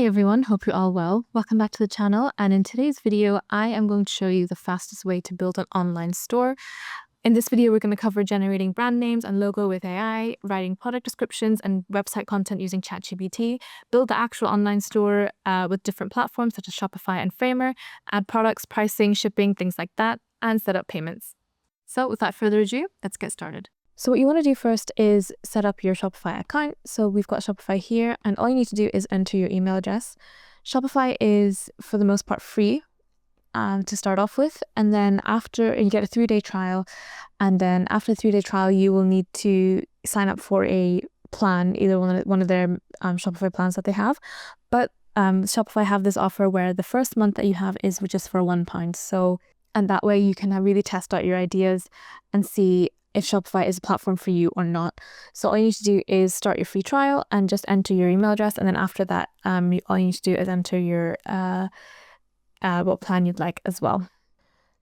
Hey everyone, hope you're all well. Welcome back to the channel, and in today's video I am going to show you the fastest way to build an online store. In this video we're going to cover generating brand names and logo with AI, writing product descriptions and website content using ChatGPT, build the actual online store with different platforms such as Shopify and Framer, add products, pricing, shipping, things like that, and set up payments. So without further ado, let's get started. So what you want to do first is set up your Shopify account. So we've got Shopify here, and all you need to do is enter your email address. Shopify is for the most part free to start off with, and then after you get a 3-day trial, and then after the 3-day trial you will need to sign up for a plan, either one of their Shopify plans that they have. But Shopify have this offer where the first month that you have is just for £1. And that way you can really test out your ideas and see if Shopify is a platform for you or not. So all you need to do is start your free trial and just enter your email address, and then after that all you need to do is enter your what plan you'd like as well.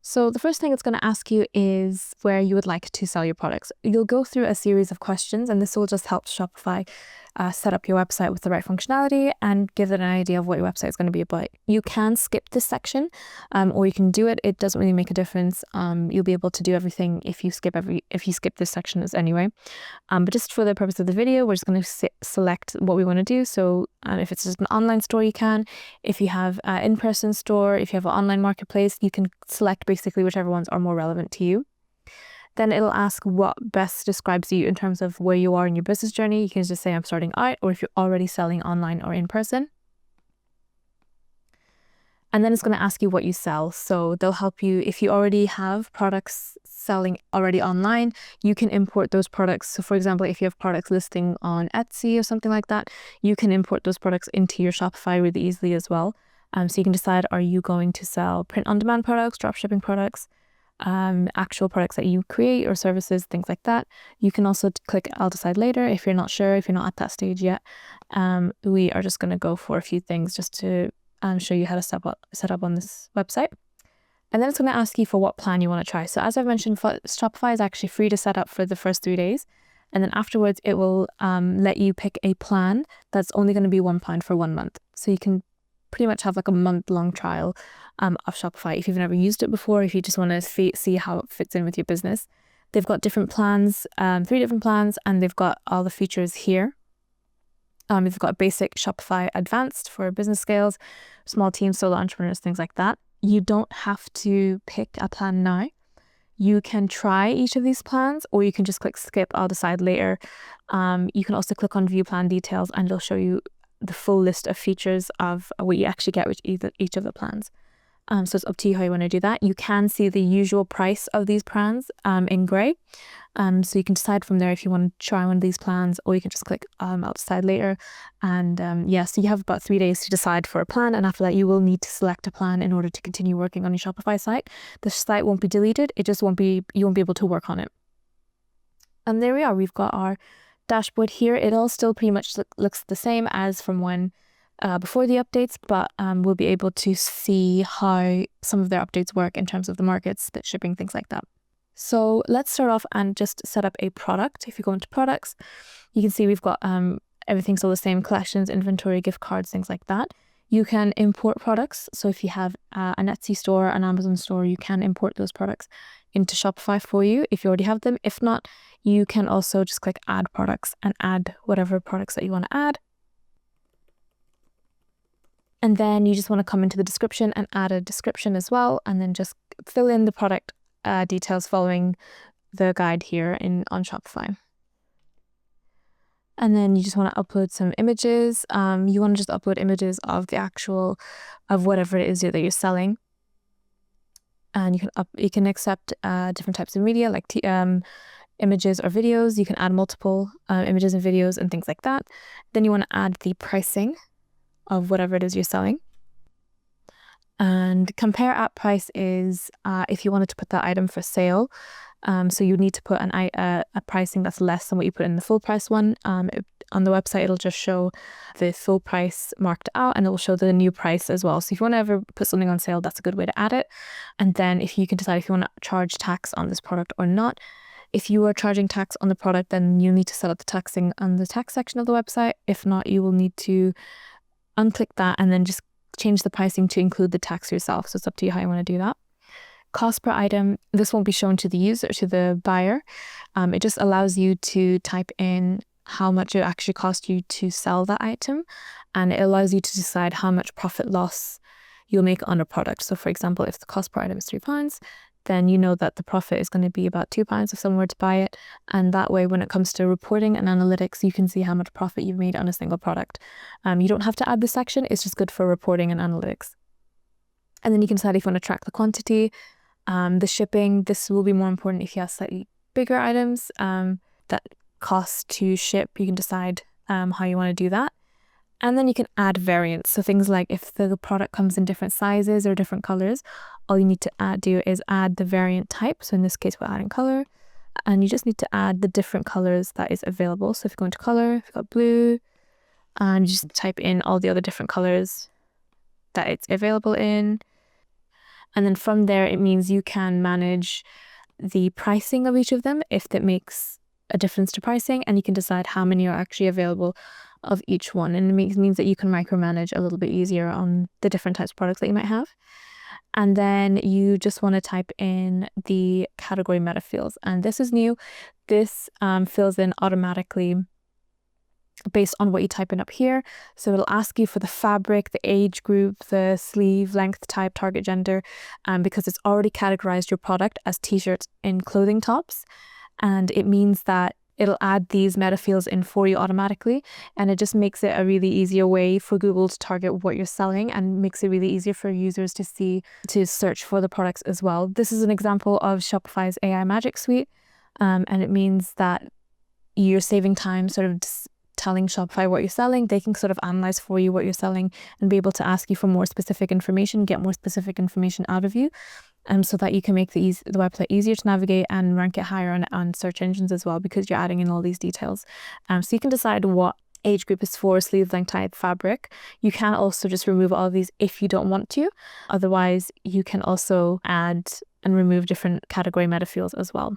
So the first thing it's going to ask you is where you would like to sell your products. You'll go through a series of questions, and this will just help Shopify set up your website with the right functionality and give it an idea of what your website is going to be about. You can skip this section or you can do it. It doesn't really make a difference. You'll be able to do everything if you skip this section anyway. But just for the purpose of the video, we're just going to select what we want to do. So if it's just an online store, you can. If you have an in-person store, if you have an online marketplace, you can select basically whichever ones are more relevant to you. Then it'll ask what best describes you in terms of where you are in your business journey. You can just say I'm starting out, or if you're already selling online or in person. And then it's going to ask you what you sell. So they'll help you if you already have products selling already online, you can import those products. So for example, if you have products listing on Etsy or something like that, you can import those products into your Shopify really easily as well. So you can decide, are you going to sell print-on-demand products, dropshipping products, actual products that you create or services, things like that. You can also click I'll decide later if you're not sure, if you're not at that stage yet. We are just going to go for a few things just to show you how to set up on this website. And then it's going to ask you for what plan you want to try. So as I've mentioned, Shopify is actually free to set up for the first 3 days. And then afterwards, it will let you pick a plan that's only going to be £1 for 1 month. So you can pretty much have like a month-long trial of Shopify if you've never used it before, if you just want to see how it fits in with your business. They've got different plans, 3 different plans, and they've got all the features here. They've got basic, Shopify, advanced for business scales, small teams, solo entrepreneurs, things like that. You don't have to pick a plan now. You can try each of these plans, or you can just click skip, I'll decide later. You can also click on view plan details, and it'll show you the full list of features of what you actually get with each of the plans. So it's up to you how you want to do that. You can see the usual price of these plans in grey. So you can decide from there if you want to try one of these plans, or you can just click I'll decide later. And so you have about 3 days to decide for a plan, and after that you will need to select a plan in order to continue working on your Shopify site. The site won't be deleted, you won't be able to work on it. And there we are, we've got our dashboard here. It all still pretty much looks the same as from when before the updates, but we'll be able to see how some of their updates work in terms of the markets, the shipping, things like that. So let's start off and just set up a product. If you go into products, you can see we've got everything still the same: collections, inventory, gift cards, things like that. You can import products. So if you have an Etsy store, an Amazon store, you can import those products into Shopify for you if you already have them. If not, you can also just click add products and add whatever products that you want to add. And then you just want to come into the description and add a description as well, and then just fill in the product details following the guide here on Shopify. And then you just want to upload some images. You want to just upload images of of whatever it is that you're selling. And you can accept different types of media, like images or videos. You can add multiple images and videos and things like that. Then you want to add the pricing of whatever it is you're selling. And compare at price is if you wanted to put that item for sale. So you need to put a pricing that's less than what you put in the full price one. On the website, it'll just show the full price marked out, and it will show the new price as well. So if you want to ever put something on sale, that's a good way to add it. And then if you can decide if you want to charge tax on this product or not. If you are charging tax on the product, then you need to set up the taxing on the tax section of the website. If not, you will need to unclick that and then just change the pricing to include the tax yourself. So it's up to you how you want to do that. Cost per item, this won't be shown to the user, to the buyer. It just allows you to type in how much it actually costs you to sell that item, and it allows you to decide how much profit loss you'll make on a product. So for example, if the cost per item is £3, then you know that the profit is going to be about £2 if someone were to buy it. And that way, when it comes to reporting and analytics, you can see how much profit you've made on a single product. You don't have to add this section, it's just good for reporting and analytics. And then you can decide if you want to track the quantity, the shipping. This will be more important if you have slightly bigger items that cost to ship. You can decide how you want to do that. And then you can add variants. So things like if the product comes in different sizes or different colors, all you need to do is add the variant type. So in this case, we're adding color, and you just need to add the different colors that is available. So if you go into color, if you've got blue, and you just type in all the other different colors that it's available in. And then from there, it means you can manage the pricing of each of them if that makes a difference to pricing, and you can decide how many are actually available of each one. And it means that you can micromanage a little bit easier on the different types of products that you might have. And then you just want to type in the category meta fields. And this is new. This fills in automatically based on what you type in up here. So it'll ask you for the fabric, the age group, the sleeve length, type, target gender, because it's already categorized your product as t-shirts and clothing tops. And it means that it'll add these meta fields in for you automatically, and it just makes it a really easier way for Google to target what you're selling, and makes it really easier for users to search for the products as well. This is an example of Shopify's AI Magic Suite, and it means that you're saving time sort of telling Shopify what you're selling. They can sort of analyze for you what you're selling and be able to ask you for more specific information, get more specific information out of you, so that you can make the website easier to navigate and rank it higher on search engines as well, because you're adding in all these details. So you can decide what age group is for, sleeve length, type, fabric. You can also just remove all of these if you don't want to. Otherwise, you can also add and remove different category meta fields as well.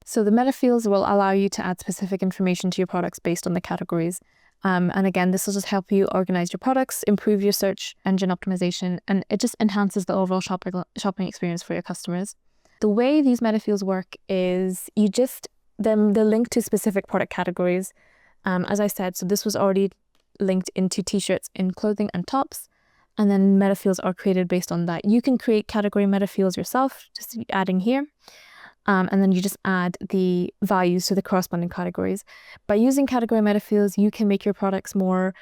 So the meta fields will allow you to add specific information to your products based on the categories. And again, this will just help you organize your products, improve your search engine optimization, and it just enhances the overall shopping experience for your customers. The way these meta fields work is they're linked to specific product categories. As I said, so this was already linked into t-shirts, in clothing and tops, and then meta fields are created based on that. You can create category meta fields yourself, just adding here. And then you just add the values to the corresponding categories. By using category meta fields, you can make your products more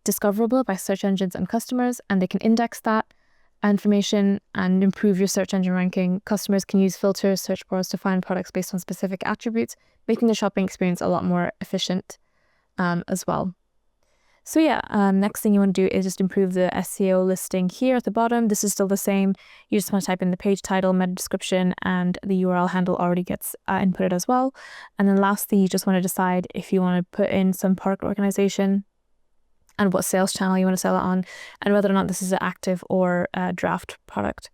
discoverable by search engines and customers, and they can index that information and improve your search engine ranking. Customers can use filters, search bars to find products based on specific attributes, making the shopping experience a lot more efficient as well. So yeah, next thing you want to do is just improve the SEO listing here at the bottom. This is still the same. You just want to type in the page title, meta description, and the URL handle already gets inputted as well. And then lastly, you just want to decide if you want to put in some product organization and what sales channel you want to sell it on, and whether or not this is an active or a draft product.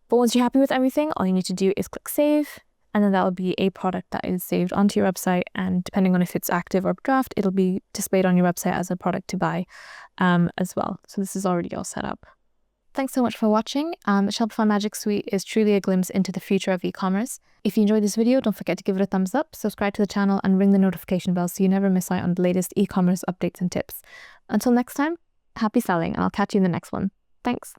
But once you're happy with everything, all you need to do is click save, and then that'll be a product that is saved onto your website. And depending on if it's active or draft, it'll be displayed on your website as a product to buy as well. So this is already all set up. Thanks so much for watching. Shopify Magic Suite is truly a glimpse into the future of e-commerce. If you enjoyed this video, don't forget to give it a thumbs up, subscribe to the channel, and ring the notification bell so you never miss out on the latest e-commerce updates and tips. Until next time, happy selling, and I'll catch you in the next one. Thanks.